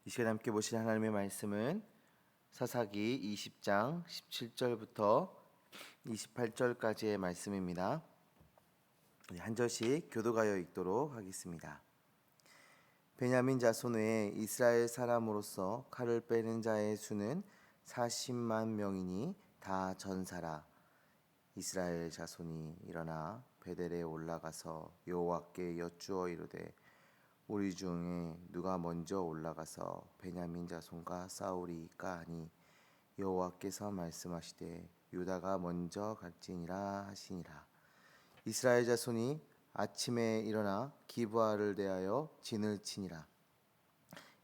이 시간에 함께 보실 하나님의 말씀은 사사기 20장 17절부터 28절까지의 말씀입니다. 한 절씩 교도하여 읽도록 하겠습니다. 베냐민 자손 외에 이스라엘 사람으로서 칼을 빼는 자의 수는 40만 명이니 다 전사라. 이스라엘 자손이 일어나 베델에 올라가서 여호와께 여쭈어 이르되 우리 중에 누가 먼저 올라가서 베냐민 자손과 싸우리까 하니 여호와께서 말씀하시되 유다가 먼저 갈지니라 하시니라. 이스라엘 자손이 아침에 일어나 기브아를 대하여 진을 치니라.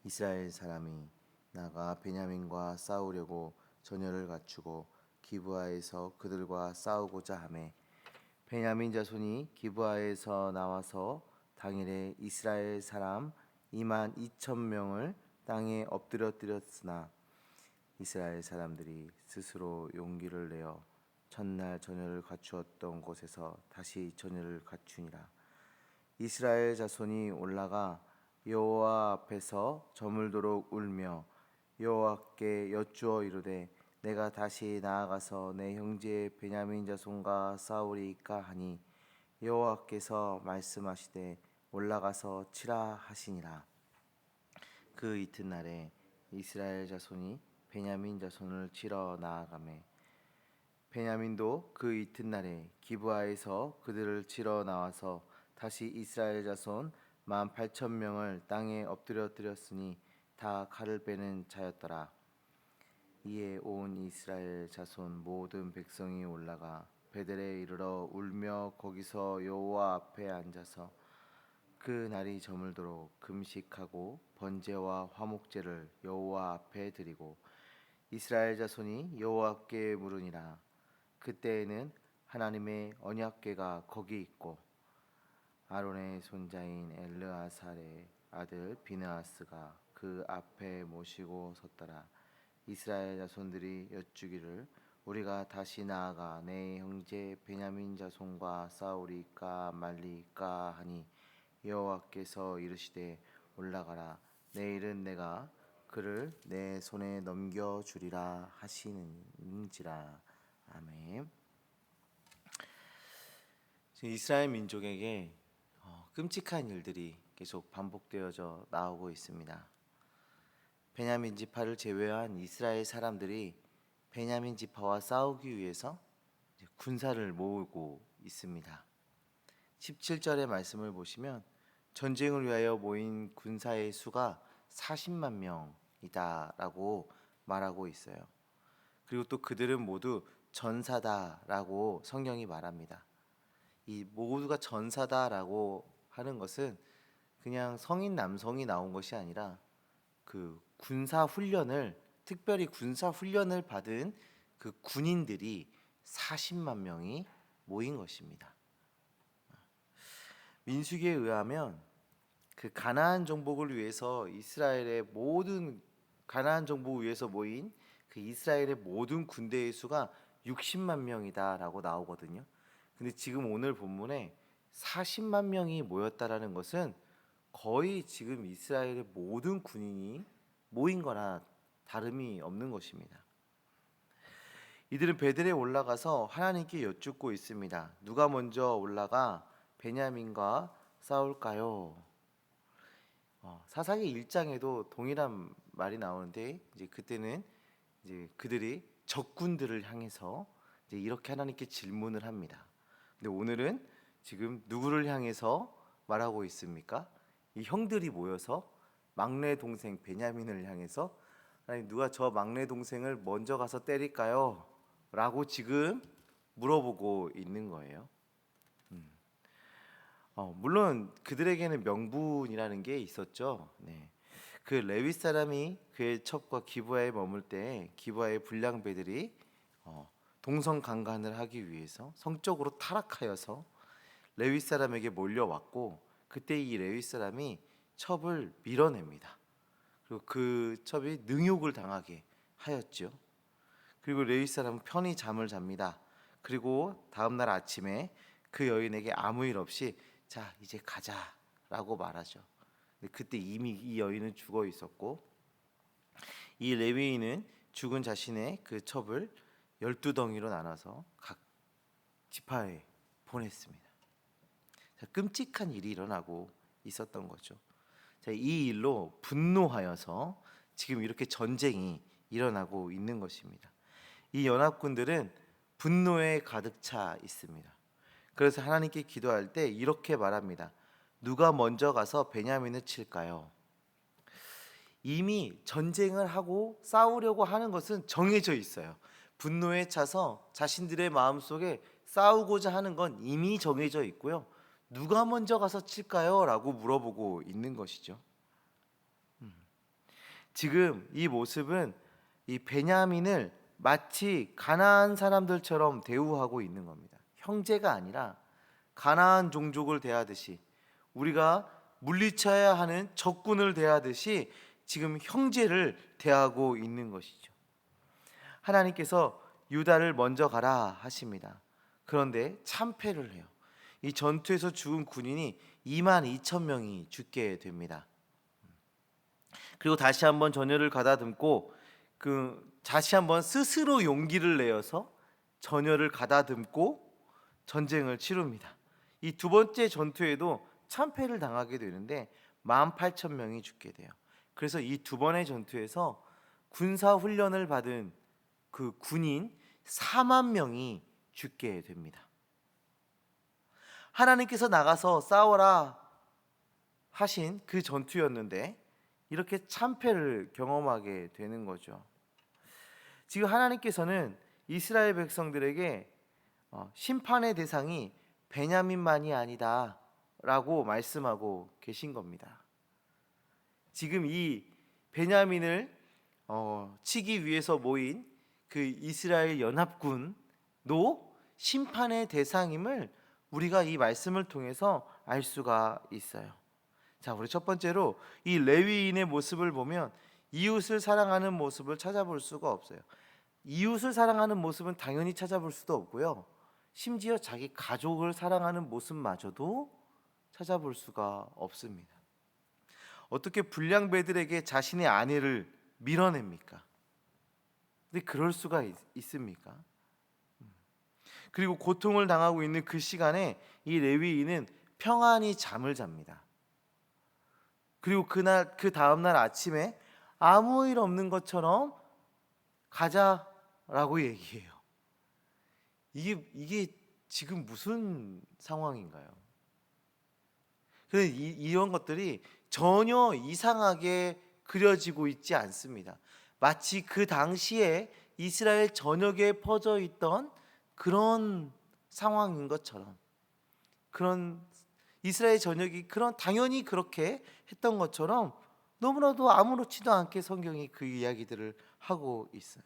이스라엘 사람이 나가 베냐민과 싸우려고 전열을 갖추고 기브아에서 그들과 싸우고자 하매 베냐민 자손이 기브아에서 나와서 당일에 이스라엘 사람 2만 2천 명을 땅에 엎드려뜨렸으나 이스라엘 사람들이 스스로 용기를 내어 첫날 전열을 갖추었던 곳에서 다시 전열을 갖추니라. 이스라엘 자손이 올라가 여호와 앞에서 저물도록 울며 여호와께 여쭈어 이르되 내가 다시 나아가서 내 형제 베냐민 자손과 싸우리까 하니 여호와께서 말씀하시되 올라가서 치라 하시니라. 그 이튿날에 이스라엘 자손이 베냐민 자손을 치러 나아가매 베냐민도 그 이튿날에 기브아에서 그들을 치러 나와서 다시 이스라엘 자손 18,000명을 땅에 엎드려뜨렸으니 다 칼을 빼는 자였더라. 이에 온 이스라엘 자손 모든 백성이 올라가 베델에 이르러 울며 거기서 여호와 앞에 앉아서 그 날이 저물도록 금식하고 번제와 화목제를 여호와 앞에 드리고 이스라엘 자손이 여호와께 물으니라. 그때에는 하나님의 언약궤가 거기 있고 아론의 손자인 엘르아살의 아들 비느하스가 그 앞에 모시고 섰더라. 이스라엘 자손들이 여쭈기를 우리가 다시 나아가 내 형제 베냐민 자손과 싸우리까 말리까 하니 여호와께서 이르시되 올라가라. 내일은 내가 그를 내 손에 넘겨 주리라 하시는지라. 아멘. 이스라엘 민족에게 끔찍한 일들이 계속 반복되어져 나오고 있습니다. 베냐민 지파를 제외한 이스라엘 사람들이 베냐민 지파와 싸우기 위해서 군사를 모으고 있습니다. 17절의 말씀을 보시면 전쟁을 위하여 모인 군사의 수가 40만 명이다라고 말하고 있어요. 그리고 또 그들은 모두 전사다라고 성경이 말합니다. 이 모두가 전사다라고 하는 것은 그냥 성인 남성이 나온 것이 아니라 그 군사 훈련을 특별히 군사 훈련을 받은 그 군인들이 40만 명이 모인 것입니다. 민수기에 의하면 그 가나안 정복을 위해서 이스라엘의 모든 가나안 정복을 위해서 모인 그 이스라엘의 모든 군대의 수가 60만 명이다라고 나오거든요. 근데 지금 오늘 본문에 40만 명이 모였다라는 것은 거의 지금 이스라엘의 모든 군인이 모인 거나 다름이 없는 것입니다. 이들은 베델에 올라가서 하나님께 여쭙고 있습니다. 누가 먼저 올라가 베냐민과 싸울까요? 사사기 1장에도 동일한 말이 나오는데 이제 그때는 이제 그들이 적군들을 향해서 이제 이렇게 하나님께 질문을 합니다. 근데 오늘은 지금 누구를 향해서 말하고 있습니까? 이 형들이 모여서 막내 동생 베냐민을 향해서 아니 누가 저 막내 동생을 먼저 가서 때릴까요? 라고 지금 물어보고 있는 거예요. 물론 그들에게는 명분이라는 게 있었죠. 네. 그 레위 사람이 그의 첩과 기브아에 머물 때 기브아의 불량배들이 동성 강간을 하기 위해서 성적으로 타락하여서 레위 사람에게 몰려왔고 그때 이 레위 사람이 첩을 밀어냅니다. 그리고 그 첩이 능욕을 당하게 하였죠. 그리고 레위 사람은 편히 잠을 잡니다. 그리고 다음 날 아침에 그 여인에게 아무 일 없이 자 이제 가자라고 말하죠. 근데 그때 이미 이 여인은 죽어 있었고 이 레위인은 죽은 자신의 그 첩을 12덩이로 나눠서 각 지파에 보냈습니다. 자, 끔찍한 일이 일어나고 있었던 거죠. 자, 이 일로 분노하여서 지금 이렇게 전쟁이 일어나고 있는 것입니다. 이 연합군들은 분노에 가득 차 있습니다. 그래서 하나님께 기도할 때 이렇게 말합니다. 누가 먼저 가서 베냐민을 칠까요? 이미 전쟁을 하고 싸우려고 하는 것은 정해져 있어요. 분노에 차서 자신들의 마음속에 싸우고자 하는 건 이미 정해져 있고요. 누가 먼저 가서 칠까요? 라고 물어보고 있는 것이죠. 지금 이 모습은 이 베냐민을 마치 가나안 사람들처럼 대우하고 있는 겁니다. 형제가 아니라 가나안 종족을 대하듯이, 우리가 물리쳐야 하는 적군을 대하듯이 지금 형제를 대하고 있는 것이죠. 하나님께서 유다를 먼저 가라 하십니다. 그런데 참패를 해요. 이 전투에서 죽은 군인이 22,000명이 죽게 됩니다. 그리고 다시 한번 전열을 가다듬고 다시 한번 스스로 용기를 내어서 전열을 가다듬고 전쟁을 치릅니다. 이 두 번째 전투에도 참패를 당하게 되는데 18,000명이 죽게 돼요. 그래서 이 두 번의 전투에서 군사 훈련을 받은 그 군인 4만 명이 죽게 됩니다. 하나님께서 나가서 싸워라 하신 그 전투였는데 이렇게 참패를 경험하게 되는 거죠. 지금 하나님께서는 이스라엘 백성들에게 심판의 대상이 베냐민만이 아니다 라고 말씀하고 계신 겁니다. 지금 이 베냐민을 치기 위해서 모인 그 이스라엘 연합군도 심판의 대상임을 우리가 이 말씀을 통해서 알 수가 있어요. 자, 우리 첫 번째로 이 레위인의 모습을 보면 이웃을 사랑하는 모습을 찾아볼 수가 없어요. 이웃을 사랑하는 모습은 당연히 찾아볼 수도 없고요. 심지어 자기 가족을 사랑하는 모습마저도 찾아볼 수가 없습니다. 어떻게 불량배들에게 자신의 아내를 밀어냅니까? 근데 그럴 수가 있습니까? 그리고 고통을 당하고 있는 그 시간에 이 레위인은 평안히 잠을 잡니다. 그리고 그 다음 날 아침에 아무 일 없는 것처럼 가자라고 얘기해요. 이게 지금 무슨 상황인가요? 그런데 이런 것들이 전혀 이상하게 그려지고 있지 않습니다. 마치 그 당시에 이스라엘 전역에 퍼져 있던 그런 상황인 것처럼, 그런 이스라엘 전역이 당연히 그렇게 했던 것처럼 너무나도 아무렇지도 않게 성경이 그 이야기들을 하고 있어요.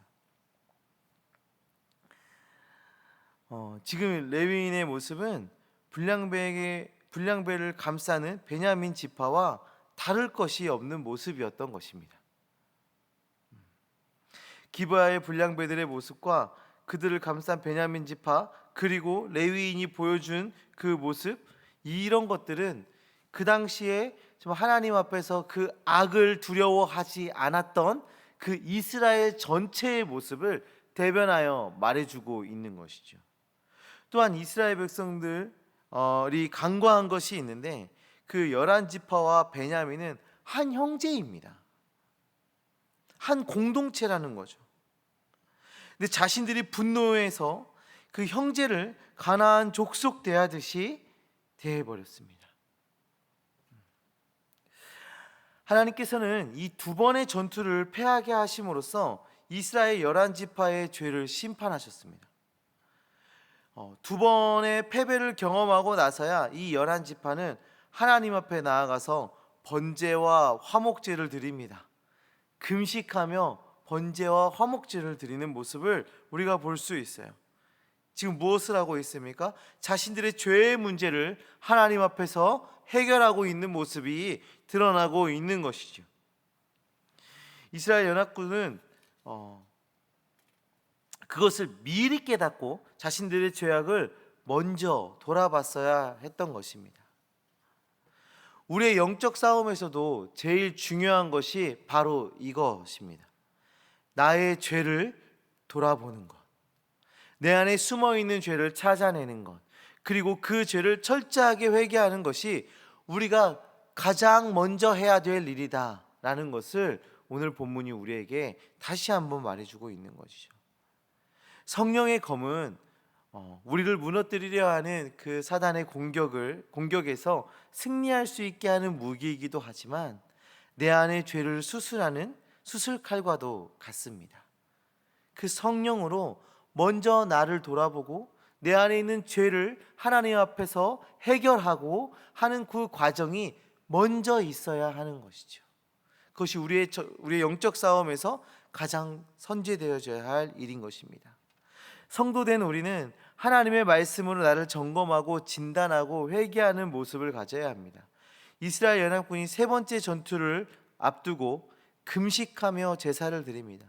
지금 레위인의 모습은 불량배를 감싸는 베냐민 지파와 다를 것이 없는 모습이었던 것입니다. 기브아의 불량배들의 모습과 그들을 감싼 베냐민 지파 그리고 레위인이 보여준 그 모습, 이런 것들은 그 당시에 하나님 앞에서 그 악을 두려워하지 않았던 그 이스라엘 전체의 모습을 대변하여 말해주고 있는 것이죠. 또한 이스라엘 백성들이 간과한 것이 있는데 그 11지파와 베냐민은 한 형제입니다. 한 공동체라는 거죠. 근데 자신들이 분노해서 그 형제를 가나안 족속 대하듯이 대해버렸습니다. 하나님께서는 이 두 번의 전투를 패하게 하심으로써 이스라엘 11지파의 죄를 심판하셨습니다. 두 번의 패배를 경험하고 나서야 이 11지파는 하나님 앞에 나아가서 번제와 화목제를 드립니다. 금식하며 번제와 화목제를 드리는 모습을 우리가 볼 수 있어요. 지금 무엇을 하고 있습니까? 자신들의 죄의 문제를 하나님 앞에서 해결하고 있는 모습이 드러나고 있는 것이죠. 이스라엘 연합군은 그것을 미리 깨닫고 자신들의 죄악을 먼저 돌아봤어야 했던 것입니다. 우리의 영적 싸움에서도 제일 중요한 것이 바로 이것입니다. 나의 죄를 돌아보는 것, 내 안에 숨어 있는 죄를 찾아내는 것, 그리고 그 죄를 철저하게 회개하는 것이 우리가 가장 먼저 해야 될 일이다라는 것을 오늘 본문이 우리에게 다시 한번 말해주고 있는 것이죠. 성령의 검은 우리를 무너뜨리려 하는 그 사단의 공격에서 승리할 수 있게 하는 무기이기도 하지만 내 안의 죄를 수술하는 수술칼과도 같습니다. 그 성령으로 먼저 나를 돌아보고 내 안에 있는 죄를 하나님 앞에서 해결하고 하는 그 과정이 먼저 있어야 하는 것이죠. 그것이 우리의 영적 싸움에서 가장 선제되어져야 할 일인 것입니다. 성도된 우리는 하나님의 말씀으로 나를 점검하고 진단하고 회개하는 모습을 가져야 합니다. 이스라엘 연합군이 세 번째 전투를 앞두고 금식하며 제사를 드립니다.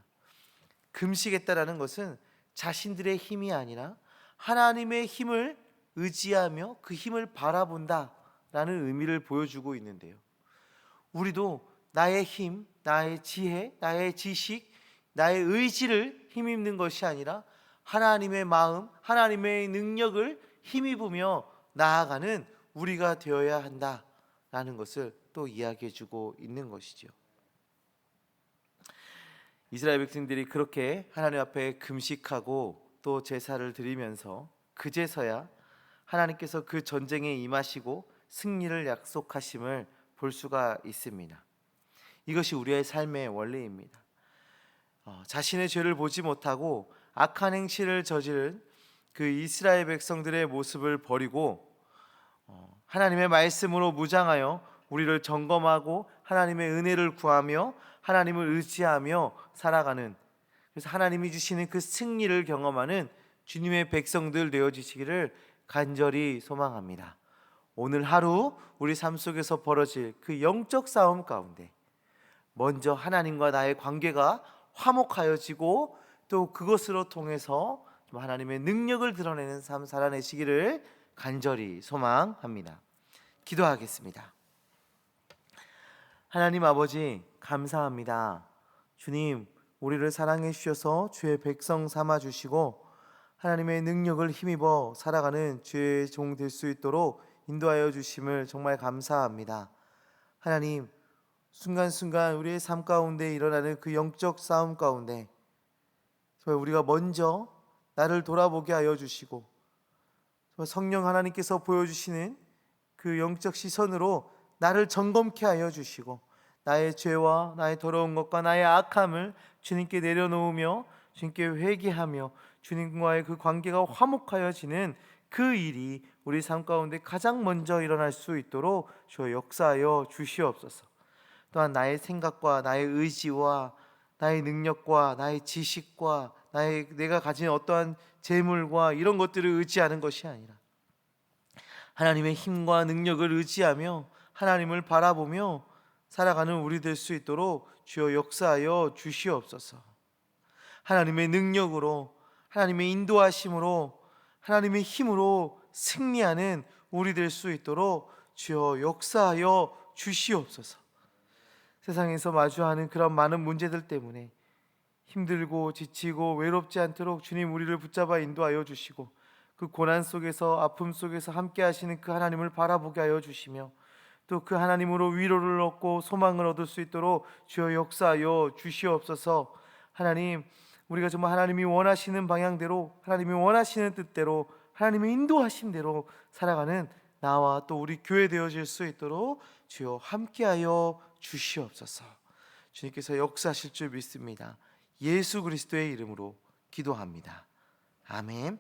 금식했다라는 것은 자신들의 힘이 아니라 하나님의 힘을 의지하며 그 힘을 바라본다라는 의미를 보여주고 있는데요. 우리도 나의 힘, 나의 지혜, 나의 지식, 나의 의지를 힘입는 것이 아니라 하나님의 마음, 하나님의 능력을 힘입으며 나아가는 우리가 되어야 한다라는 것을 또 이야기해 주고 있는 것이죠. 이스라엘 백성들이 그렇게 하나님 앞에 금식하고 또 제사를 드리면서 그제서야 하나님께서 그 전쟁에 임하시고 승리를 약속하심을 볼 수가 있습니다. 이것이 우리의 삶의 원리입니다. 자신의 죄를 보지 못하고 악한 행실을 저지른 그 이스라엘 백성들의 모습을 버리고 하나님의 말씀으로 무장하여 우리를 점검하고 하나님의 은혜를 구하며 하나님을 의지하며 살아가는, 그래서 하나님이 주시는 그 승리를 경험하는 주님의 백성들 되어주시기를 간절히 소망합니다. 오늘 하루 우리 삶 속에서 벌어질 그 영적 싸움 가운데 먼저 하나님과 나의 관계가 화목하여지고 또 그것으로 통해서 하나님의 능력을 드러내는 삶 살아내시기를 간절히 소망합니다. 기도하겠습니다. 하나님 아버지 감사합니다. 주님, 우리를 사랑해 주셔서 주의 백성 삼아 주시고 하나님의 능력을 힘입어 살아가는 주의 종 될 수 있도록 인도하여 주심을 정말 감사합니다. 하나님, 순간순간 우리의 삶 가운데 일어나는 그 영적 싸움 가운데 우리가 먼저 나를 돌아보게 하여 주시고 성령 하나님께서 보여주시는 그 영적 시선으로 나를 점검케 하여 주시고 나의 죄와 나의 더러운 것과 나의 악함을 주님께 내려놓으며 주님께 회개하며 주님과의 그 관계가 화목하여지는 그 일이 우리 삶 가운데 가장 먼저 일어날 수 있도록 주여 역사하여 주시옵소서. 또한 나의 생각과 나의 의지와 나의 능력과 나의 지식과 내가 가진 어떠한 재물과 이런 것들을 의지하는 것이 아니라 하나님의 힘과 능력을 의지하며 하나님을 바라보며 살아가는 우리 될 수 있도록 주여 역사하여 주시옵소서. 하나님의 능력으로, 하나님의 인도하심으로, 하나님의 힘으로 승리하는 우리 될 수 있도록 주여 역사하여 주시옵소서. 세상에서 마주하는 그런 많은 문제들 때문에 힘들고 지치고 외롭지 않도록 주님 우리를 붙잡아 인도하여 주시고 그 고난 속에서 아픔 속에서 함께 하시는 그 하나님을 바라보게 하여 주시며 또 그 하나님으로 위로를 얻고 소망을 얻을 수 있도록 주여 역사하여 주시옵소서. 하나님, 우리가 정말 하나님이 원하시는 방향대로, 하나님이 원하시는 뜻대로, 하나님의 인도하심대로 살아가는 나와 또 우리 교회 되어질 수 있도록 주여 함께하여 주시옵소서. 주님께서 역사하실 줄 믿습니다. 예수 그리스도의 이름으로 기도합니다. 아멘.